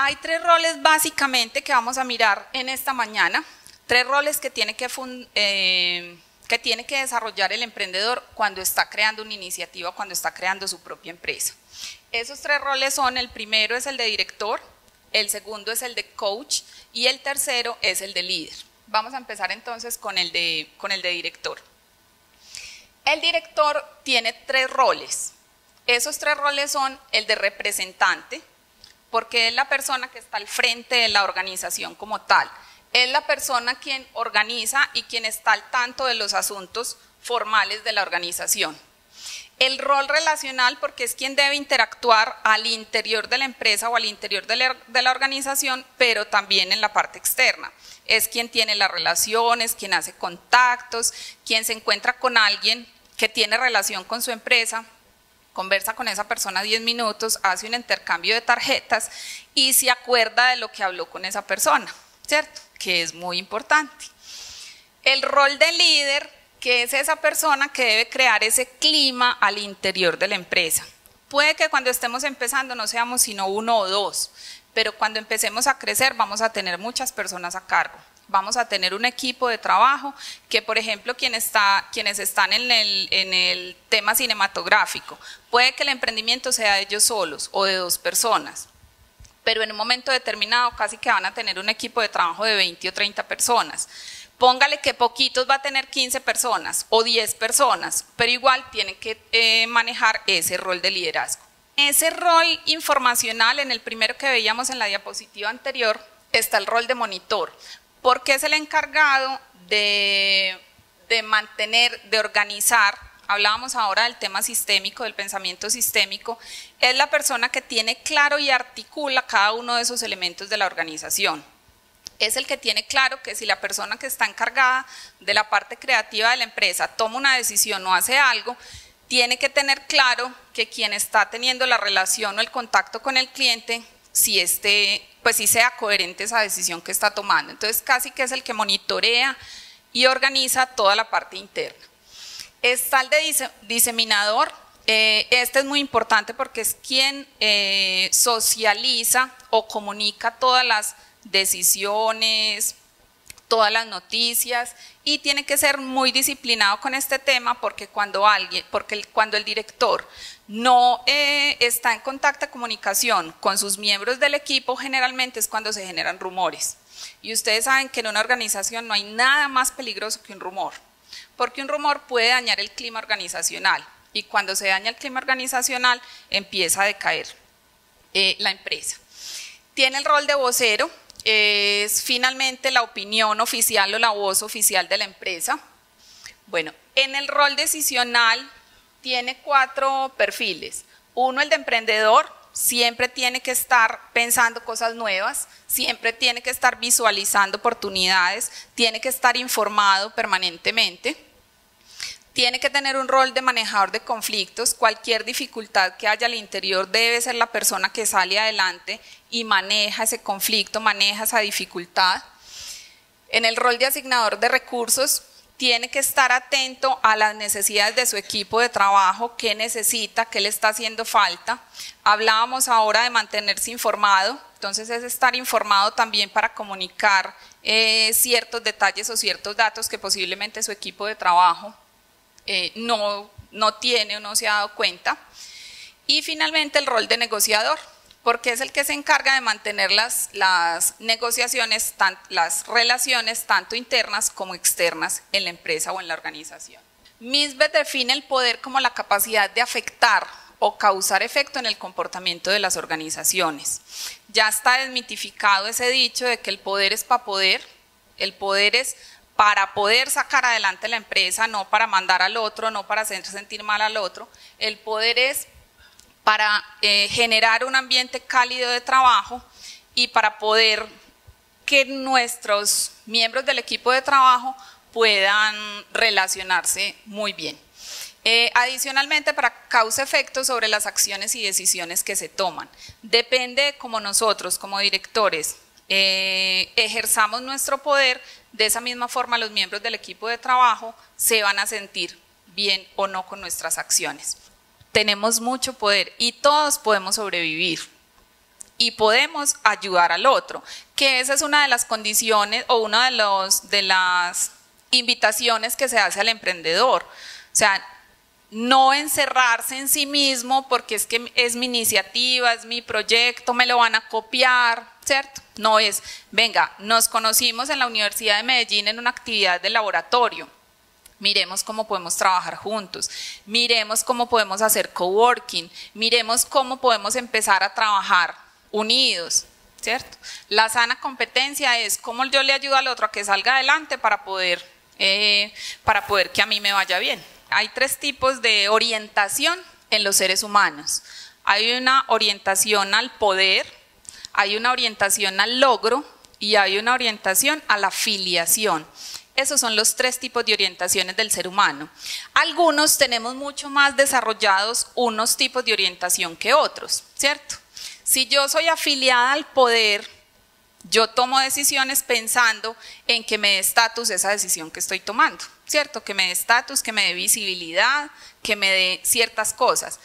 Hay tres roles básicamente que vamos a mirar en esta mañana, tres roles que tiene que desarrollar el emprendedor cuando está creando una iniciativa, cuando está creando su propia empresa. Esos tres roles son: el primero es el de director, el segundo es el de coach y el tercero es el de líder. Vamos a empezar entonces con el de director. El director tiene tres roles. Esos tres roles son el de representante, porque es la persona que está al frente de la organización como tal. Es la persona quien organiza y quien está al tanto de los asuntos formales de la organización. El rol relacional, porque es quien debe interactuar al interior de la empresa o al interior de la organización, pero también en la parte externa. Es quien tiene las relaciones, quien hace contactos, quien se encuentra con alguien que tiene relación con su empresa, conversa con esa persona 10 minutos, hace un intercambio de tarjetas y se acuerda de lo que habló con esa persona, ¿cierto? Que es muy importante. El rol de líder, que es esa persona que debe crear ese clima al interior de la empresa. Puede que cuando estemos empezando no seamos sino uno o dos, pero cuando empecemos a crecer vamos a tener muchas personas a cargo. Vamos a tener un equipo de trabajo que, por ejemplo, quienes están en el tema cinematográfico, puede que el emprendimiento sea de ellos solos o de dos personas, pero en un momento determinado casi que van a tener un equipo de trabajo de 20 o 30 personas. Póngale que poquitos va a tener 15 personas o 10 personas, pero igual tienen que manejar ese rol de liderazgo. Ese rol informacional, en el primero que veíamos en la diapositiva anterior, está el rol de monitor, porque es el encargado de mantener, de organizar. Hablábamos ahora del tema sistémico, del pensamiento sistémico. Es la persona que tiene claro y articula cada uno de esos elementos de la organización. Es el que tiene claro que si la persona que está encargada de la parte creativa de la empresa toma una decisión o hace algo, tiene que tener claro que quien está teniendo la relación o el contacto con el cliente, pues sí sea coherente esa decisión que está tomando. Entonces casi que es el que monitorea y organiza toda la parte interna. Está el de diseminador. Este es muy importante porque es quien socializa o comunica todas las decisiones, todas las noticias, y tiene que ser muy disciplinado con este tema porque cuando el director no está en contacto, comunicación con sus miembros del equipo, generalmente es cuando se generan rumores. Y ustedes saben que en una organización no hay nada más peligroso que un rumor, porque un rumor puede dañar el clima organizacional, y cuando se daña el clima organizacional empieza a decaer la empresa. Tiene el rol de vocero. Es finalmente la opinión oficial o la voz oficial de la empresa. Bueno, en el rol decisional tiene 4 perfiles. Uno, el de emprendedor, siempre tiene que estar pensando cosas nuevas, siempre tiene que estar visualizando oportunidades, tiene que estar informado permanentemente. Tiene que tener un rol de manejador de conflictos. Cualquier dificultad que haya al interior debe ser la persona que sale adelante y maneja ese conflicto, maneja esa dificultad. En el rol de asignador de recursos, tiene que estar atento a las necesidades de su equipo de trabajo, qué necesita, qué le está haciendo falta. Hablábamos ahora de mantenerse informado, entonces es estar informado también para comunicar ciertos detalles o ciertos datos que posiblemente su equipo de trabajo no tiene o no se ha dado cuenta. Y finalmente el rol de negociador, porque es el que se encarga de mantener las negociaciones, las relaciones tanto internas como externas en la empresa o en la organización. Misbet define el poder como la capacidad de afectar o causar efecto en el comportamiento de las organizaciones. Ya está desmitificado ese dicho de que el poder es para poder, el poder es para poder sacar adelante la empresa, no para mandar al otro, no para hacer sentir mal al otro. El poder es para generar un ambiente cálido de trabajo y para poder que nuestros miembros del equipo de trabajo puedan relacionarse muy bien. Adicionalmente, para causa-efecto sobre las acciones y decisiones que se toman. Depende de cómo nosotros, como directores, ejerzamos nuestro poder. De esa misma forma los miembros del equipo de trabajo se van a sentir bien o no con nuestras acciones. Tenemos mucho poder y todos podemos sobrevivir. y podemos ayudar al otro, que esa es una de las condiciones o una de las invitaciones que se hace al emprendedor. O sea, no encerrarse en sí mismo porque es que es mi iniciativa, es mi proyecto, me lo van a copiar, ¿cierto? No es, venga, nos conocimos en la Universidad de Medellín en una actividad de laboratorio, miremos cómo podemos trabajar juntos, miremos cómo podemos hacer coworking, miremos cómo podemos empezar a trabajar unidos, ¿cierto? La sana competencia es cómo yo le ayudo al otro a que salga adelante para poder que a mí me vaya bien. Hay tres tipos de orientación en los seres humanos. Hay una orientación al poder, hay una orientación al logro y hay una orientación a la filiación. Esos son los tres tipos de orientaciones del ser humano. Algunos tenemos mucho más desarrollados unos tipos de orientación que otros, ¿cierto? Si yo soy afiliada al poder, yo tomo decisiones pensando en que me dé estatus esa decisión que estoy tomando, ¿cierto? Que me dé estatus, que me dé visibilidad, que me dé ciertas cosas.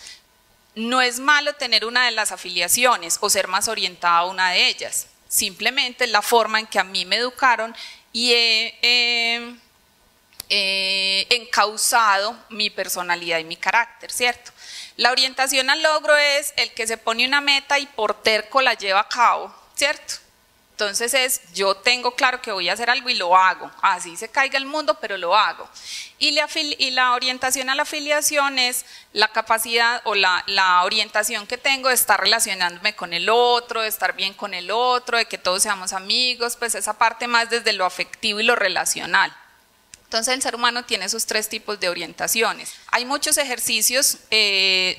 No es malo tener una de las afiliaciones o ser más orientada a una de ellas. Simplemente es la forma en que a mí me educaron y he encauzado mi personalidad y mi carácter, ¿cierto? La orientación al logro es el que se pone una meta y por terco la lleva a cabo, ¿cierto? Entonces es, yo tengo claro que voy a hacer algo y lo hago, así se caiga el mundo, pero lo hago. Y la orientación a la afiliación es la capacidad o la orientación que tengo de estar relacionándome con el otro, de estar bien con el otro, de que todos seamos amigos, pues esa parte más desde lo afectivo y lo relacional. Entonces el ser humano tiene esos tres tipos de orientaciones. Hay muchos ejercicios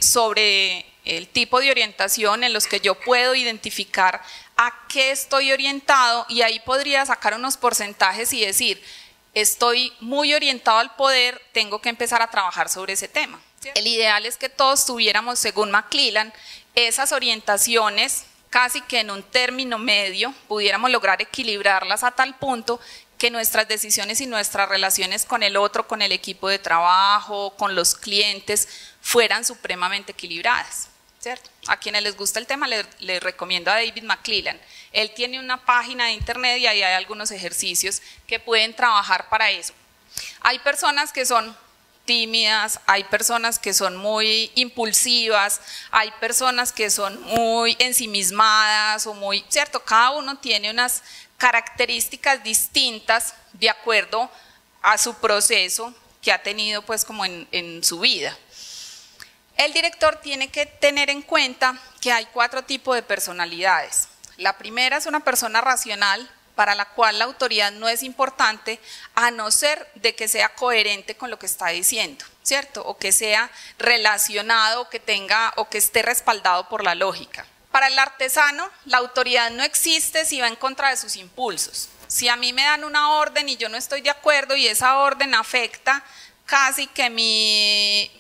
sobre el tipo de orientación en los que yo puedo identificar a qué estoy orientado y ahí podría sacar unos porcentajes y decir, estoy muy orientado al poder, tengo que empezar a trabajar sobre ese tema. El ideal es que todos tuviéramos, según McClellan, esas orientaciones casi que en un término medio, pudiéramos lograr equilibrarlas a tal punto que nuestras decisiones y nuestras relaciones con el otro, con el equipo de trabajo, con los clientes, fueran supremamente equilibradas, ¿cierto? A quienes les gusta el tema les recomiendo a David McClellan. Él tiene una página de internet y ahí hay algunos ejercicios que pueden trabajar para eso. Hay personas que son tímidas, hay personas que son muy impulsivas, hay personas que son muy ensimismadas o muy, ¿cierto? Cada uno tiene unas características distintas de acuerdo a su proceso que ha tenido pues como en su vida. El director tiene que tener en cuenta que hay 4 tipos de personalidades. La primera es una persona racional para la cual la autoridad no es importante a no ser de que sea coherente con lo que está diciendo, ¿cierto? O que sea relacionado, que tenga o que esté respaldado por la lógica. Para el artesano, la autoridad no existe si va en contra de sus impulsos. Si a mí me dan una orden y yo no estoy de acuerdo y esa orden afecta casi que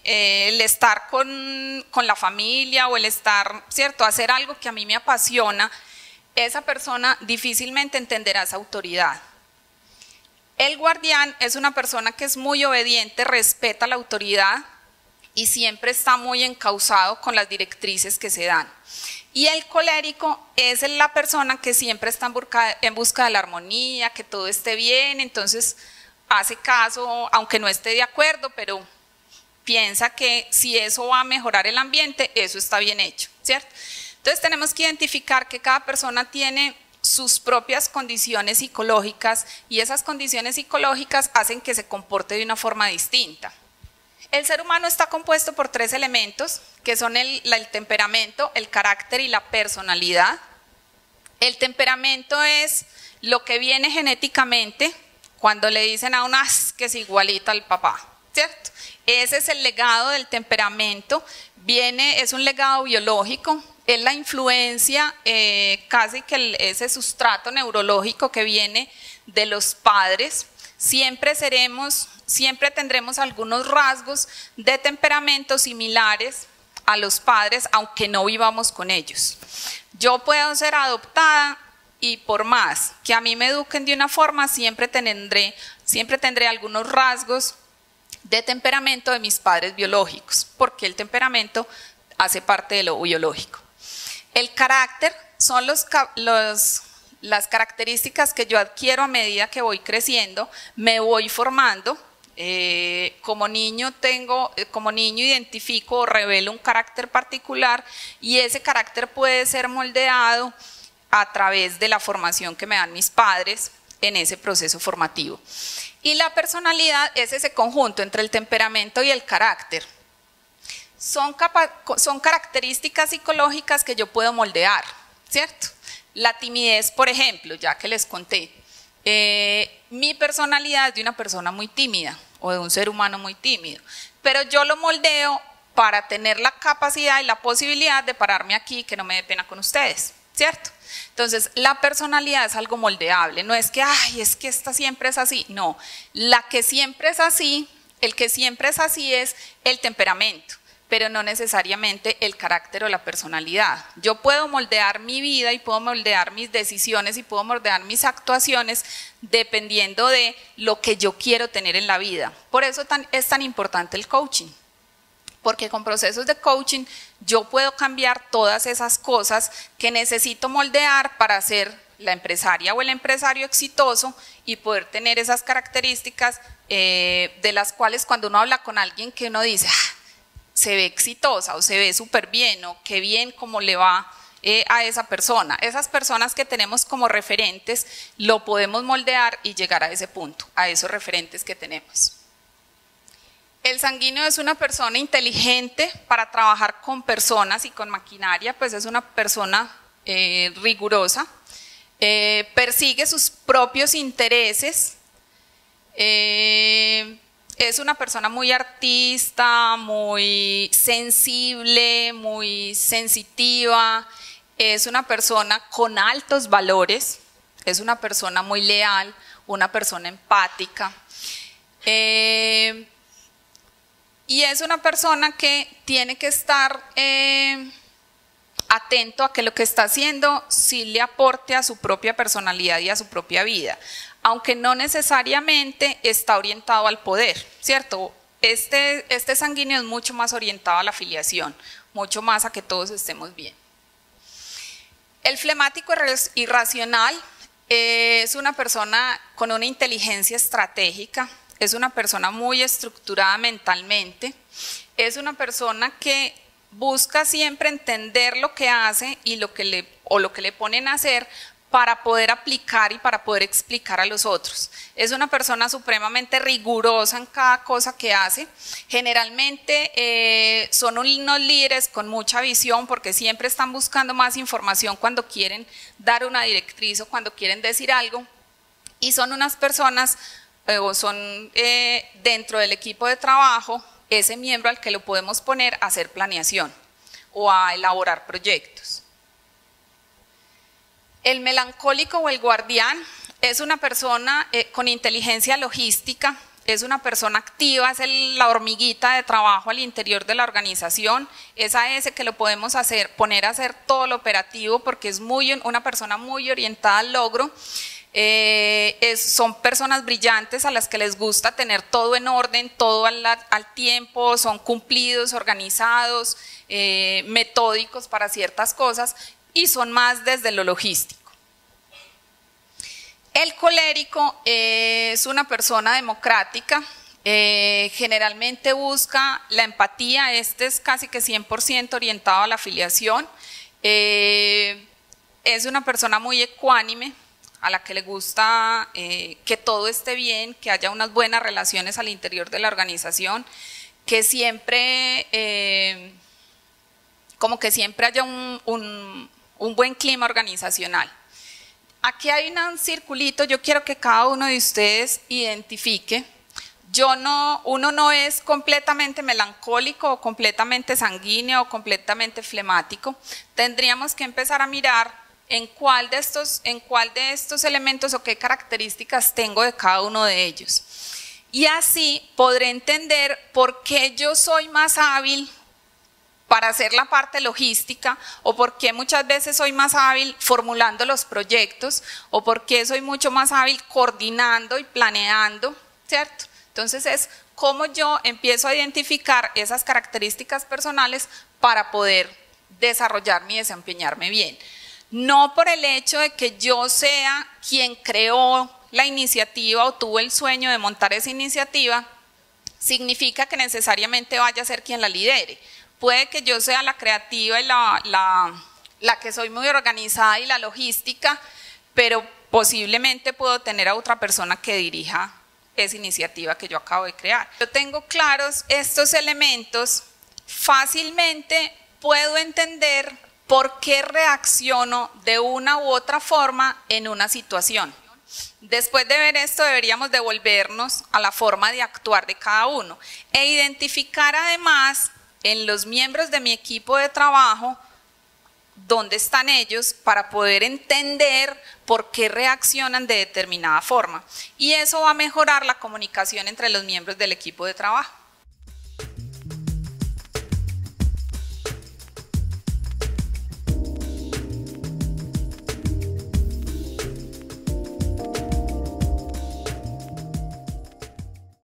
el estar con la familia o el estar, ¿cierto? Hacer algo que a mí me apasiona, esa persona difícilmente entenderá esa autoridad. El guardián es una persona que es muy obediente, respeta la autoridad y siempre está muy encauzado con las directrices que se dan. Y el colérico es la persona que siempre está en busca de la armonía, que todo esté bien, entonces hace caso, aunque no esté de acuerdo, pero piensa que si eso va a mejorar el ambiente, eso está bien hecho, ¿cierto? Entonces tenemos que identificar que cada persona tiene sus propias condiciones psicológicas y esas condiciones psicológicas hacen que se comporte de una forma distinta. El ser humano está compuesto por 3 elementos, que son el temperamento, el carácter y la personalidad. El temperamento es lo que viene genéticamente, cuando le dicen a una que es igualita al papá, ¿cierto? Ese es el legado del temperamento, es un legado biológico, es la influencia, casi que ese sustrato neurológico que viene de los padres. Siempre tendremos algunos rasgos de temperamento similares a los padres, aunque no vivamos con ellos. Yo puedo ser adoptada y por más que a mí me eduquen de una forma, siempre tendré algunos rasgos de temperamento de mis padres biológicos, porque el temperamento hace parte de lo biológico. El carácter son las características que yo adquiero a medida que voy creciendo, me voy formando. Como niño identifico o revelo un carácter particular y ese carácter puede ser moldeado a través de la formación que me dan mis padres en ese proceso formativo. Y la personalidad es ese conjunto entre el temperamento y el carácter. Son características psicológicas que yo puedo moldear, ¿cierto? La timidez, por ejemplo, ya que les conté. Mi personalidad es de una persona muy tímida o de un ser humano muy tímido, pero yo lo moldeo para tener la capacidad y la posibilidad de pararme aquí, que no me dé pena con ustedes, ¿cierto? Entonces, la personalidad es algo moldeable, no es que, ay, es que esta siempre es así, no, la que siempre es así, el que siempre es así es el temperamento, pero no necesariamente el carácter o la personalidad. Yo puedo moldear mi vida y puedo moldear mis decisiones y puedo moldear mis actuaciones dependiendo de lo que yo quiero tener en la vida. Por eso es tan importante el coaching, porque con procesos de coaching yo puedo cambiar todas esas cosas que necesito moldear para ser la empresaria o el empresario exitoso y poder tener esas características de las cuales cuando uno habla con alguien que uno dice, se ve exitosa o se ve súper bien o qué bien cómo le va a esa persona. Esas personas que tenemos como referentes lo podemos moldear y llegar a ese punto, a esos referentes que tenemos. El sanguíneo es una persona inteligente para trabajar con personas y con maquinaria, pues es una persona rigurosa, persigue sus propios intereses, es una persona muy artista, muy sensible, muy sensitiva, es una persona con altos valores, es una persona muy leal, una persona empática. Y es una persona que tiene que estar atento a que lo que está haciendo sí le aporte a su propia personalidad y a su propia vida, aunque no necesariamente está orientado al poder, ¿cierto? Este sanguíneo es mucho más orientado a la afiliación, mucho más a que todos estemos bien. El flemático irracional es una persona con una inteligencia estratégica, es una persona muy estructurada mentalmente, es una persona que busca siempre entender lo que hace y lo que le ponen a hacer para poder aplicar y para poder explicar a los otros. Es una persona supremamente rigurosa en cada cosa que hace. Generalmente son unos líderes con mucha visión porque siempre están buscando más información cuando quieren dar una directriz o cuando quieren decir algo. Y son unas personas, o son dentro del equipo de trabajo, ese miembro al que lo podemos poner a hacer planeación o a elaborar proyectos. El melancólico o el guardián es una persona con inteligencia logística, es una persona activa, es la hormiguita de trabajo al interior de la organización, es a ese que lo podemos poner a hacer todo lo operativo porque es una persona muy orientada al logro. Son personas brillantes a las que les gusta tener todo en orden, todo al tiempo, son cumplidos, organizados, metódicos para ciertas cosas y son más desde lo logístico. El colérico es una persona democrática, generalmente busca la empatía, este es casi que 100% orientado a la afiliación, es una persona muy ecuánime, a la que le gusta que todo esté bien, que haya unas buenas relaciones al interior de la organización, que siempre, como que siempre haya un buen clima organizacional. Aquí hay un circulito, yo quiero que cada uno de ustedes identifique. Uno no es completamente melancólico o completamente sanguíneo o completamente flemático. Tendríamos que empezar a mirar en cuál de estos elementos o qué características tengo de cada uno de ellos. Y así podré entender por qué yo soy más hábil para hacer la parte logística, o por qué muchas veces soy más hábil formulando los proyectos, o por qué soy mucho más hábil coordinando y planeando, ¿cierto? Entonces es cómo yo empiezo a identificar esas características personales para poder desarrollarme y desempeñarme bien. no por el hecho de que yo sea quien creó la iniciativa o tuvo el sueño de montar esa iniciativa, significa que necesariamente vaya a ser quien la lidere. Puede que yo sea la creativa y la que soy muy organizada y la logística, pero posiblemente puedo tener a otra persona que dirija esa iniciativa que yo acabo de crear. Yo tengo claros estos elementos, fácilmente puedo entender por qué reacciono de una u otra forma en una situación. Después de ver esto, deberíamos devolvernos a la forma de actuar de cada uno e identificar además en los miembros de mi equipo de trabajo dónde están ellos para poder entender por qué reaccionan de determinada forma. Y eso va a mejorar la comunicación entre los miembros del equipo de trabajo.